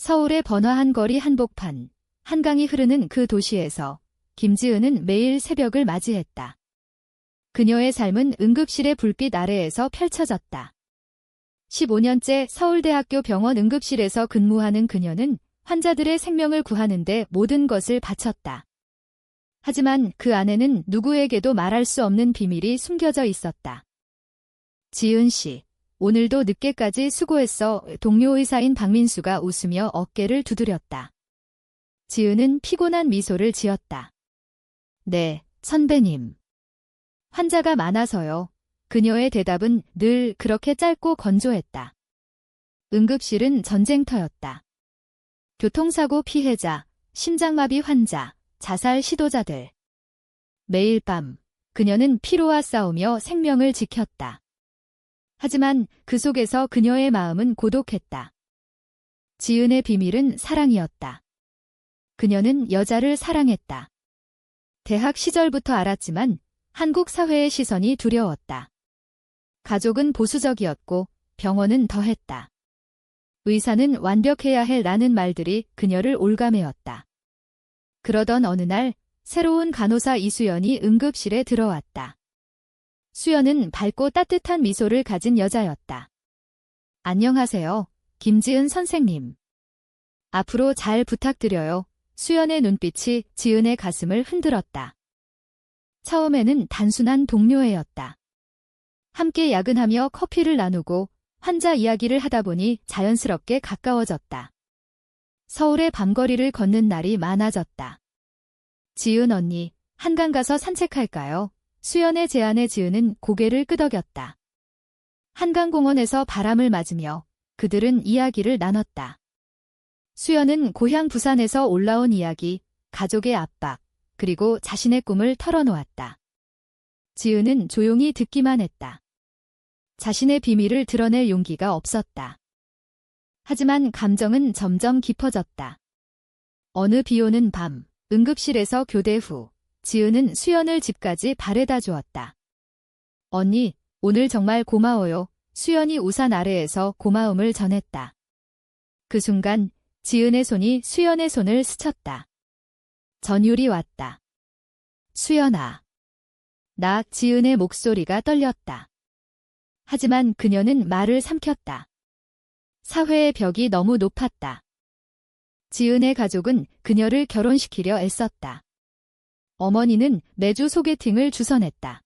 서울의 번화한 거리 한복판, 한강이 흐르는 그 도시에서 김지은은 매일 새벽을 맞이했다. 그녀의 삶은 응급실의 불빛 아래에서 펼쳐졌다. 15년째 서울대학교 병원 응급실에서 근무하는 그녀는 환자들의 생명을 구하는 데 모든 것을 바쳤다. 하지만 그 안에는 누구에게도 말할 수 없는 비밀이 숨겨져 있었다. 지은 씨, 오늘도 늦게까지 수고했어. 동료 의사인 박민수가 웃으며 어깨를 두드렸다. 지은은 피곤한 미소를 지었다. 네, 선배님. 환자가 많아서요. 그녀의 대답은 늘 그렇게 짧고 건조했다. 응급실은 전쟁터였다. 교통사고 피해자, 심장마비 환자, 자살 시도자들. 매일 밤, 그녀는 피로와 싸우며 생명을 지켰다. 하지만 그 속에서 그녀의 마음은 고독했다. 지은의 비밀은 사랑이었다. 그녀는 여자를 사랑했다. 대학 시절부터 알았지만 한국 사회의 시선이 두려웠다. 가족은 보수적이었고 병원은 더했다. 의사는 완벽해야 해라는 말들이 그녀를 올가매었다. 그러던 어느 날 새로운 간호사 이수연이 응급실에 들어왔다. 수연은 밝고 따뜻한 미소를 가진 여자였다. 안녕하세요, 김지은 선생님. 앞으로 잘 부탁드려요. 수연의 눈빛이 지은의 가슴을 흔들었다. 처음에는 단순한 동료애였다. 함께 야근하며 커피를 나누고 환자 이야기를 하다 보니 자연스럽게 가까워졌다. 서울의 밤거리를 걷는 날이 많아졌다. 지은 언니, 한강 가서 산책할까요? 수연의 제안에 지은은 고개를 끄덕였다. 한강공원에서 바람을 맞으며 그들은 이야기를 나눴다. 수연은 고향 부산에서 올라온 이야기, 가족의 압박, 그리고 자신의 꿈을 털어놓았다. 지은은 조용히 듣기만 했다. 자신의 비밀을 드러낼 용기가 없었다. 하지만 감정은 점점 깊어졌다. 어느 비 오는 밤, 응급실에서 교대 후, 지은은 수연을 집까지 바래다 주었다. 언니, 오늘 정말 고마워요. 수연이 우산 아래에서 고마움을 전했다. 그 순간 지은의 손이 수연의 손을 스쳤다. 전율이 왔다. 수연아. 나 지은의 목소리가 떨렸다. 하지만 그녀는 말을 삼켰다. 사회의 벽이 너무 높았다. 지은의 가족은 그녀를 결혼시키려 애썼다. 어머니는 매주 소개팅을 주선했다.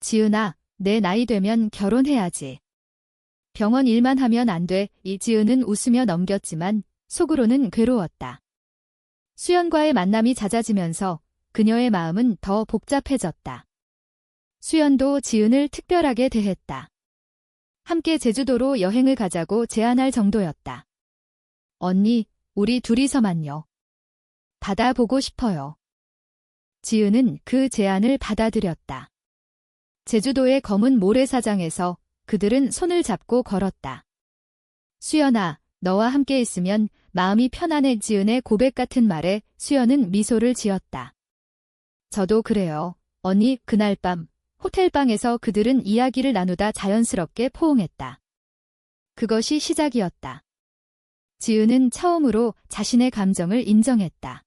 지은아, 내 나이 되면 결혼해야지. 병원 일만 하면 안 돼. 이 지은은 웃으며 넘겼지만 속으로는 괴로웠다. 수연과의 만남이 잦아지면서 그녀의 마음은 더 복잡해졌다. 수연도 지은을 특별하게 대했다. 함께 제주도로 여행을 가자고 제안할 정도였다. 언니, 우리 둘이서만요. 바다 보고 싶어요. 지은은 그 제안을 받아들였다. 제주도의 검은 모래사장에서 그들은 손을 잡고 걸었다. 수연아, 너와 함께 있으면 마음이 편안해. 지은의 고백 같은 말에 수연은 미소를 지었다. 저도 그래요. 언니. 그날 밤 호텔방에서 그들은 이야기를 나누다 자연스럽게 포옹했다. 그것이 시작이었다. 지은은 처음으로 자신의 감정을 인정했다.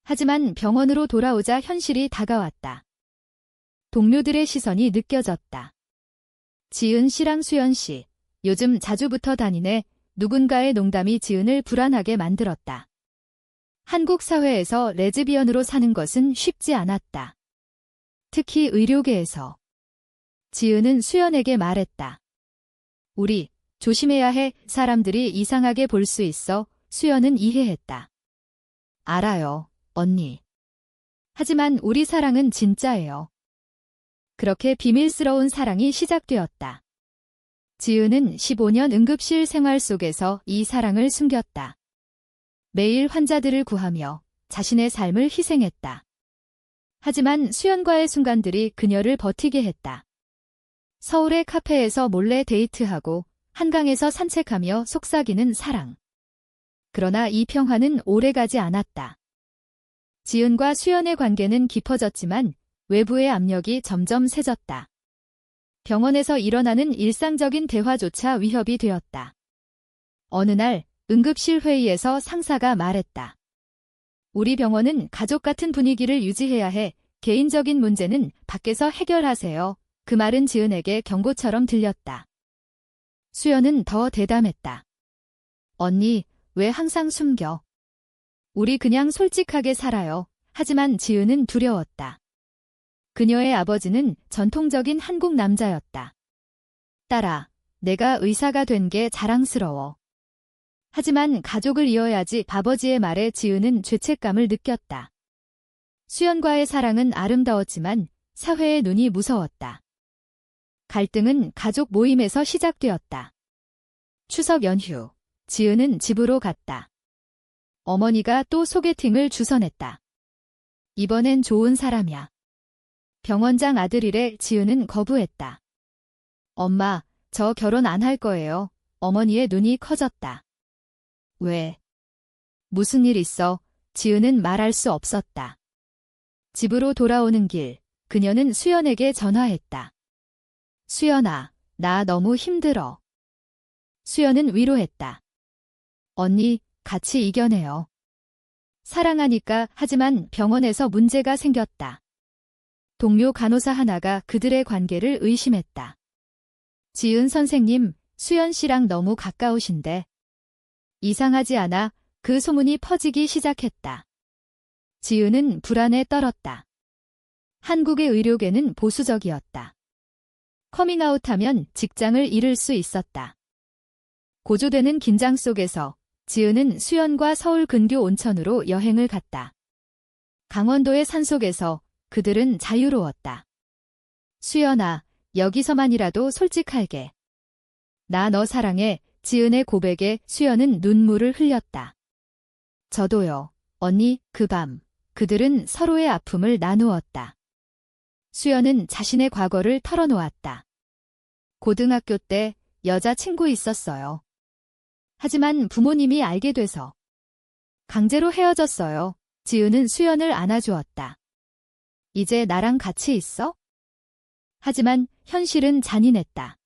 하지만 병원으로 돌아오자 현실이 다가왔다. 동료들의 시선이 느껴졌다. 지은 씨랑 수연 씨, 요즘 자주 붙어 다니네. 누군가의 농담이 지은을 불안하게 만들었다. 한국 사회에서 레즈비언으로 사는 것은 쉽지 않았다. 특히 의료계에서. 지은은 수연에게 말했다. 우리 조심해야 해. 사람들이 이상하게 볼 수 있어. 수연은 이해했다. 알아요, 언니. 하지만 우리 사랑은 진짜예요. 그렇게 비밀스러운 사랑이 시작되었다. 지은은 15년 응급실 생활 속에서 이 사랑을 숨겼다. 매일 환자들을 구하며 자신의 삶을 희생했다. 하지만 수연과의 순간들이 그녀를 버티게 했다. 서울의 카페에서 몰래 데이트하고 한강에서 산책하며 속삭이는 사랑. 그러나 이 평화는 오래가지 않았다. 지은과 수연의 관계는 깊어졌지만 외부의 압력이 점점 세졌다. 병원에서 일어나는 일상적인 대화조차 위협이 되었다. 어느 날 응급실 회의에서 상사가 말했다. 우리 병원은 가족 같은 분위기를 유지해야 해. 개인적인 문제는 밖에서 해결하세요. 그 말은 지은에게 경고처럼 들렸다. 수연은 더 대담했다. 언니, 왜 항상 숨겨? 우리 그냥 솔직하게 살아요. 하지만 지은은 두려웠다. 그녀의 아버지는 전통적인 한국 남자였다. 딸아, 내가 의사가 된 게 자랑스러워. 하지만 가족을 이어야지. 아버지의 말에 지은은 죄책감을 느꼈다. 수연과의 사랑은 아름다웠지만 사회의 눈이 무서웠다. 갈등은 가족 모임에서 시작되었다. 추석 연휴, 지은은 집으로 갔다. 어머니가 또 소개팅을 주선했다. 이번엔 좋은 사람이야. 병원장 아들이래. 지은은 거부했다. 엄마, 저 결혼 안 할 거예요. 어머니의 눈이 커졌다. 왜? 무슨 일 있어? 지은은 말할 수 없었다. 집으로 돌아오는 길, 그녀는 수연에게 전화했다. 수연아, 나 너무 힘들어. 수연은 위로했다. 언니, 같이 이겨내요. 사랑하니까. 하지만 병원에서 문제가 생겼다. 동료 간호사 하나가 그들의 관계를 의심했다. 지은 선생님, 수연 씨랑 너무 가까우신데. 이상하지 않아? 그 소문이 퍼지기 시작했다. 지은은 불안에 떨었다. 한국의 의료계는 보수적이었다. 커밍아웃하면 직장을 잃을 수 있었다. 고조되는 긴장 속에서 지은은 수연과 서울 근교 온천으로 여행을 갔다. 강원도의 산속에서 그들은 자유로웠다. 수연아, 여기서만이라도 솔직할게. 나 너 사랑해. 지은의 고백에 수연은 눈물을 흘렸다. 저도요. 언니. 그 밤, 그들은 서로의 아픔을 나누었다. 수연은 자신의 과거를 털어놓았다. 고등학교 때 여자친구 있었어요. 하지만 부모님이 알게 돼서 강제로 헤어졌어요. 지은은 수연을 안아주었다. 이제 나랑 같이 있어? 하지만 현실은 잔인했다.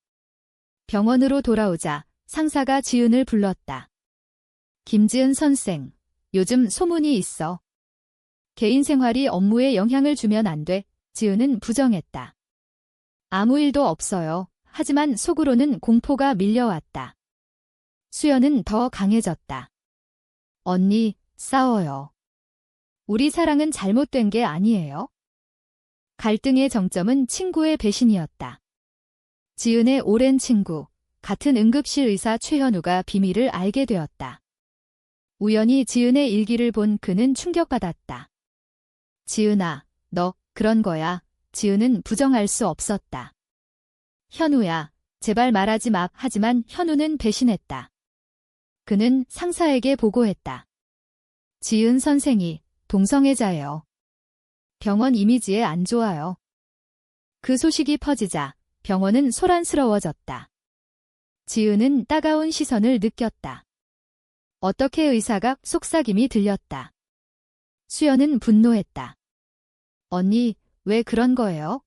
병원으로 돌아오자 상사가 지은을 불렀다. 김지은 선생, 요즘 소문이 있어. 개인 생활이 업무에 영향을 주면 안 돼. 지은은 부정했다. 아무 일도 없어요. 하지만 속으로는 공포가 밀려왔다. 수연은 더 강해졌다. 언니, 싸워요. 우리 사랑은 잘못된 게 아니에요. 갈등의 정점은 친구의 배신이었다. 지은의 오랜 친구, 같은 응급실 의사 최현우가 비밀을 알게 되었다. 우연히 지은의 일기를 본 그는 충격받았다. 지은아, 너 그런 거야. 지은은 부정할 수 없었다. 현우야, 제발 말하지 마. 하지만 현우는 배신했다. 그는 상사에게 보고했다. 지은 선생이 동성애자예요. 병원 이미지에 안 좋아요. 그 소식이 퍼지자 병원은 소란스러워졌다. 지은은 따가운 시선을 느꼈다. 어떻게 의사가? 속삭임이 들렸다. 수연은 분노했다. 언니, 왜 그런 거예요?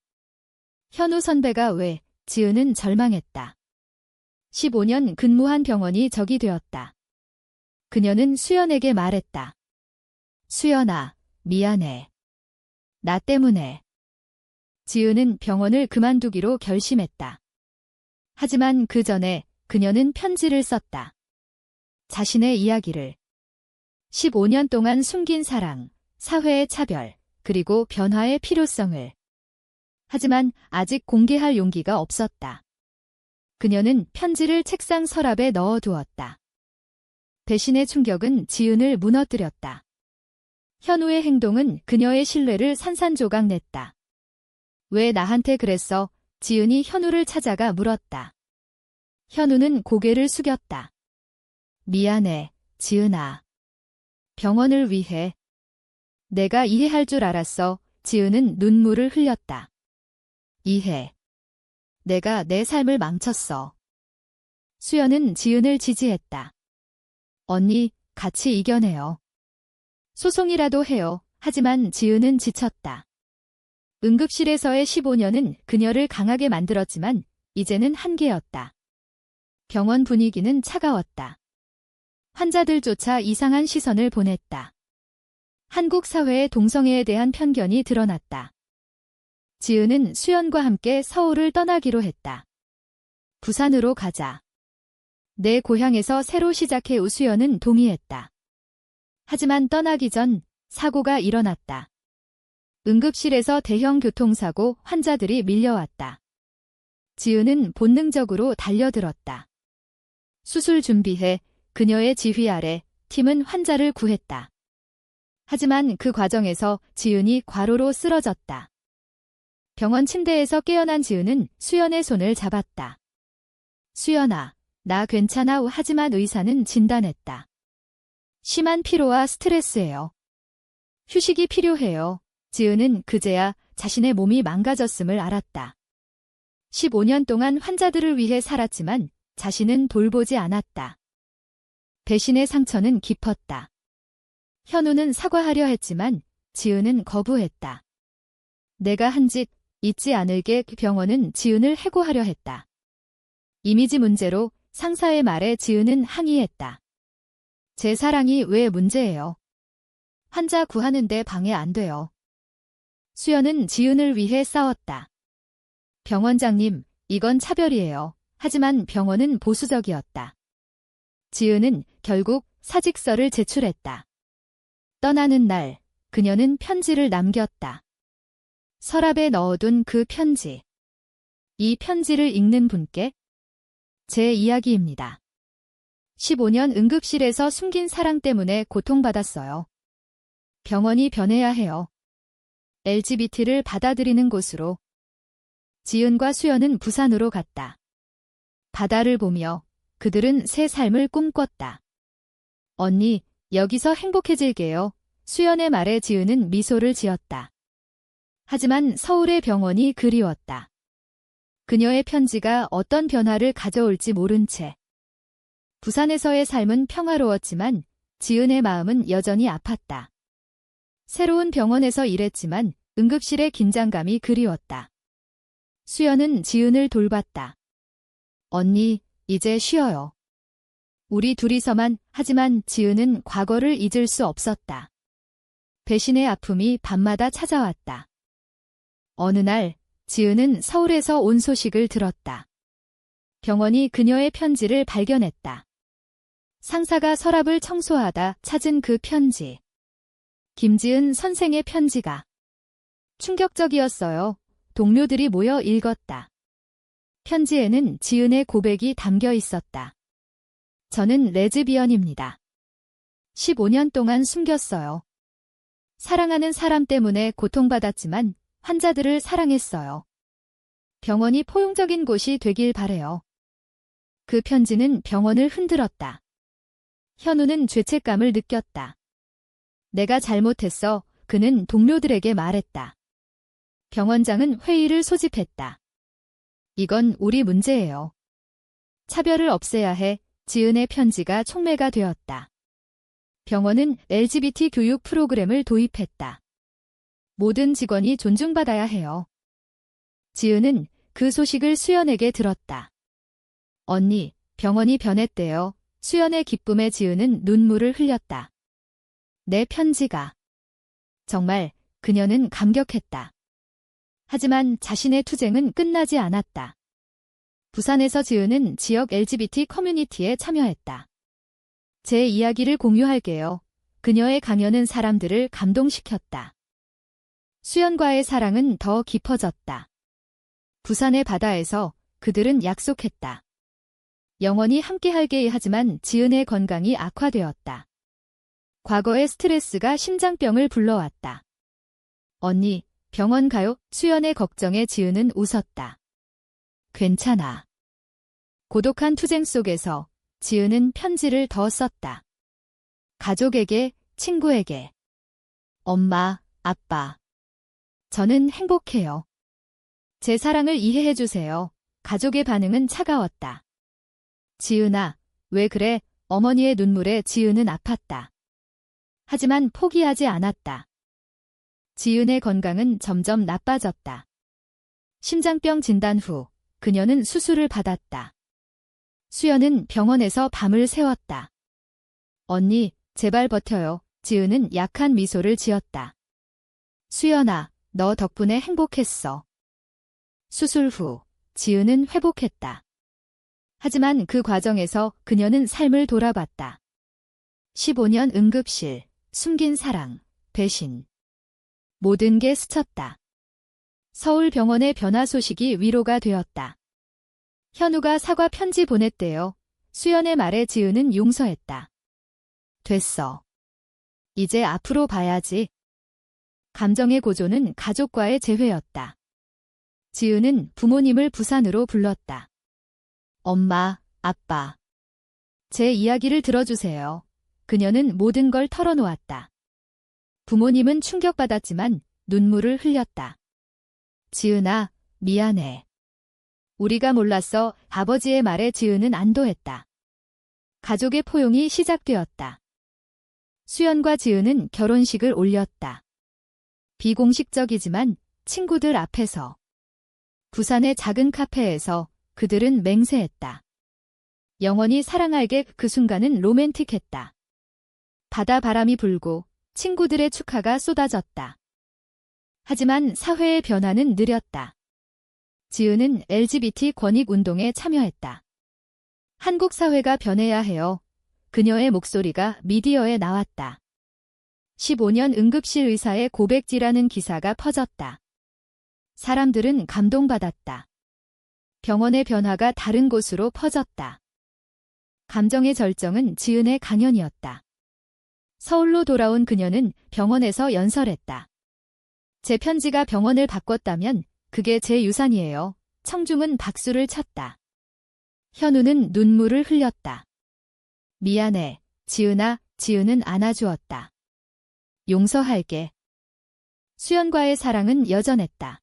현우 선배가 왜? 지은은 절망했다. 15년 근무한 병원이 적이 되었다. 그녀는 수연에게 말했다. 수연아, 미안해. 나 때문에. 지은은 병원을 그만두기로 결심했다. 하지만 그 전에 그녀는 편지를 썼다. 자신의 이야기를. 15년 동안 숨긴 사랑, 사회의 차별, 그리고 변화의 필요성을. 하지만 아직 공개할 용기가 없었다. 그녀는 편지를 책상 서랍에 넣어두었다. 배신의 충격은 지은을 무너뜨렸다. 현우의 행동은 그녀의 신뢰를 산산조각 냈다. 왜 나한테 그랬어? 지은이 현우를 찾아가 물었다. 현우는 고개를 숙였다. 미안해, 지은아. 병원을 위해. 내가 이해할 줄 알았어. 지은은 눈물을 흘렸다. 이해. 내가 내 삶을 망쳤어. 수연은 지은을 지지했다. 언니, 같이 이겨내요. 소송이라도 해요. 하지만 지은은 지쳤다. 응급실에서의 15년은 그녀를 강하게 만들었지만 이제는 한계였다. 병원 분위기는 차가웠다. 환자들조차 이상한 시선을 보냈다. 한국 사회의 동성애에 대한 편견이 드러났다. 지은은 수연과 함께 서울을 떠나기로 했다. 부산으로 가자. 내 고향에서 새로 시작해 우수연은 동의했다. 하지만 떠나기 전 사고가 일어났다. 응급실에서 대형 교통사고, 환자들이 밀려왔다. 지은은 본능적으로 달려들었다. 수술 준비해 그녀의 지휘 아래 팀은 환자를 구했다. 하지만 그 과정에서 지은이 과로로 쓰러졌다. 병원 침대에서 깨어난 지은은 수연의 손을 잡았다. 수연아, 나 괜찮아. 하지만 의사는 진단했다. 심한 피로와 스트레스예요. 휴식이 필요해요. 지은은 그제야 자신의 몸이 망가졌음을 알았다. 15년 동안 환자들을 위해 살았지만 자신은 돌보지 않았다. 배신의 상처는 깊었다. 현우는 사과하려 했지만 지은은 거부했다. 내가 한 짓 잊지 않을게. 병원은 지은을 해고하려 했다. 이미지 문제로 상사의 말에 지은은 항의했다. 제 사랑이 왜 문제예요? 환자 구하는데 방해 안 돼요. 수연은 지은을 위해 싸웠다. 병원장님, 이건 차별이에요. 하지만 병원은 보수적이었다. 지은은 결국 사직서를 제출했다. 떠나는 날, 그녀는 편지를 남겼다. 서랍에 넣어둔 그 편지. 이 편지를 읽는 분께 제 이야기입니다. 15년 응급실에서 숨긴 사랑 때문에 고통받았어요. 병원이 변해야 해요. LGBT를 받아들이는 곳으로. 지은과 수연은 부산으로 갔다. 바다를 보며 그들은 새 삶을 꿈꿨다. 언니, 여기서 행복해질게요. 수연의 말에 지은은 미소를 지었다. 하지만 서울의 병원이 그리웠다. 그녀의 편지가 어떤 변화를 가져올지 모른 채. 부산에서의 삶은 평화로웠지만 지은의 마음은 여전히 아팠다. 새로운 병원에서 일했지만 응급실의 긴장감이 그리웠다. 수연은 지은을 돌봤다. 언니, 이제 쉬어요. 우리 둘이서만. 하지만 지은은 과거를 잊을 수 없었다. 배신의 아픔이 밤마다 찾아왔다. 어느 날 지은은 서울에서 온 소식을 들었다. 병원이 그녀의 편지를 발견했다. 상사가 서랍을 청소하다 찾은 그 편지. 김지은 선생의 편지가. 충격적이었어요. 동료들이 모여 읽었다. 편지에는 지은의 고백이 담겨 있었다. 저는 레즈비언입니다. 15년 동안 숨겼어요. 사랑하는 사람 때문에 고통받았지만 환자들을 사랑했어요. 병원이 포용적인 곳이 되길 바래요. 그 편지는 병원을 흔들었다. 현우는 죄책감을 느꼈다. 내가 잘못했어. 그는 동료들에게 말했다. 병원장은 회의를 소집했다. 이건 우리 문제예요. 차별을 없애야 해. 지은의 편지가 촉매가 되었다. 병원은 LGBT 교육 프로그램을 도입했다. 모든 직원이 존중받아야 해요. 지은은 그 소식을 수연에게 들었다. 언니, 병원이 변했대요. 수연의 기쁨에 지은은 눈물을 흘렸다. 내 편지가. 정말 그녀는 감격했다. 하지만 자신의 투쟁은 끝나지 않았다. 부산에서 지은은 지역 LGBT 커뮤니티에 참여했다. 제 이야기를 공유할게요. 그녀의 강연은 사람들을 감동시켰다. 수연과의 사랑은 더 깊어졌다. 부산의 바다에서 그들은 약속했다. 영원히 함께할게. 하지만 지은의 건강이 악화되었다. 과거의 스트레스가 심장병을 불러왔다. 언니, 병원 가요? 수연의 걱정에 지은은 웃었다. 괜찮아. 고독한 투쟁 속에서 지은은 편지를 더 썼다. 가족에게, 친구에게. 엄마, 아빠. 저는 행복해요. 제 사랑을 이해해 주세요. 가족의 반응은 차가웠다. 지은아, 왜 그래? 어머니의 눈물에 지은은 아팠다. 하지만 포기하지 않았다. 지은의 건강은 점점 나빠졌다. 심장병 진단 후 그녀는 수술을 받았다. 수연은 병원에서 밤을 새웠다. 언니, 제발 버텨요. 지은은 약한 미소를 지었다. 수연아, 너 덕분에 행복했어. 수술 후, 지은은 회복했다. 하지만 그 과정에서 그녀는 삶을 돌아봤다. 15년 응급실, 숨긴 사랑, 배신. 모든 게 스쳤다. 서울병원의 변화 소식이 위로가 되었다. 현우가 사과 편지 보냈대요. 수연의 말에 지은은 용서했다. 됐어. 이제 앞으로 봐야지. 감정의 고조는 가족과의 재회였다. 지은은 부모님을 부산으로 불렀다. 엄마, 아빠. 제 이야기를 들어주세요. 그녀는 모든 걸 털어놓았다. 부모님은 충격받았지만 눈물을 흘렸다. 지은아, 미안해. 우리가 몰랐어. 아버지의 말에 지은은 안도했다. 가족의 포용이 시작되었다. 수연과 지은은 결혼식을 올렸다. 비공식적이지만 친구들 앞에서. 부산의 작은 카페에서 그들은 맹세했다. 영원히 사랑할게. 그 순간은 로맨틱했다. 바다 바람이 불고 친구들의 축하가 쏟아졌다. 하지만 사회의 변화는 느렸다. 지은은 LGBT 권익 운동에 참여했다. 한국 사회가 변해야 해요. 그녀의 목소리가 미디어에 나왔다. 15년 응급실 의사의 고백지라는 기사가 퍼졌다. 사람들은 감동받았다. 병원의 변화가 다른 곳으로 퍼졌다. 감정의 절정은 지은의 강연이었다. 서울로 돌아온 그녀는 병원에서 연설했다. 제 편지가 병원을 바꿨다면 그게 제 유산이에요. 청중은 박수를 쳤다. 현우는 눈물을 흘렸다. 미안해, 지은아. 지은은 안아주었다. 용서할게. 수연과의 사랑은 여전했다.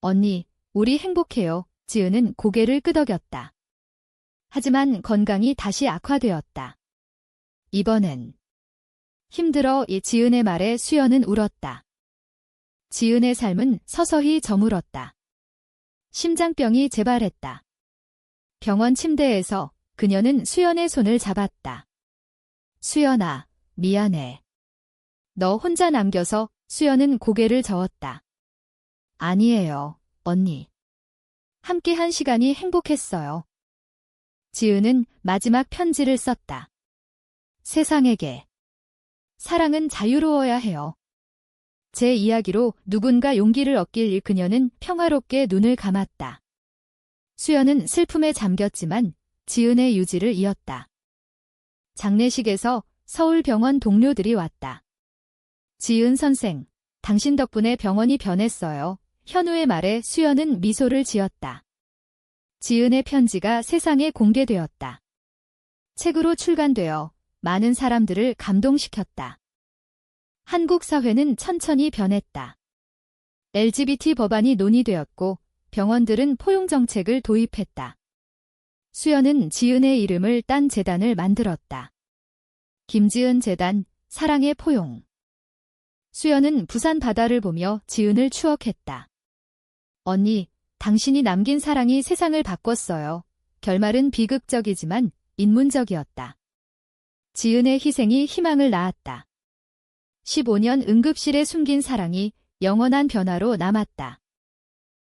언니, 우리 행복해요. 지은은 고개를 끄덕였다. 하지만 건강이 다시 악화되었다. 이번엔 힘들어. 이 지은의 말에 수연은 울었다. 지은의 삶은 서서히 저물었다. 심장병이 재발했다. 병원 침대에서 그녀는 수연의 손을 잡았다. 수연아, 미안해. 너 혼자 남겨서. 수연은 고개를 저었다. 아니에요, 언니. 함께한 시간이 행복했어요. 지은은 마지막 편지를 썼다. 세상에게. 사랑은 자유로워야 해요. 제 이야기로 누군가 용기를 얻길. 그녀는 평화롭게 눈을 감았다. 수연은 슬픔에 잠겼지만 지은의 유지를 이었다. 장례식에서 서울병원 동료들이 왔다. 지은 선생, 당신 덕분에 병원이 변했어요. 현우의 말에 수연은 미소를 지었다. 지은의 편지가 세상에 공개되었다. 책으로 출간되어 많은 사람들을 감동시켰다. 한국 사회는 천천히 변했다. LGBT 법안이 논의되었고 병원들은 포용 정책을 도입했다. 수연은 지은의 이름을 딴 재단을 만들었다. 김지은 재단, 사랑의 포용. 수연은 부산 바다를 보며 지은을 추억했다. 언니, 당신이 남긴 사랑이 세상을 바꿨어요. 결말은 비극적이지만 인문적이었다. 지은의 희생이 희망을 낳았다. 15년 응급실에 숨긴 사랑이 영원한 변화로 남았다.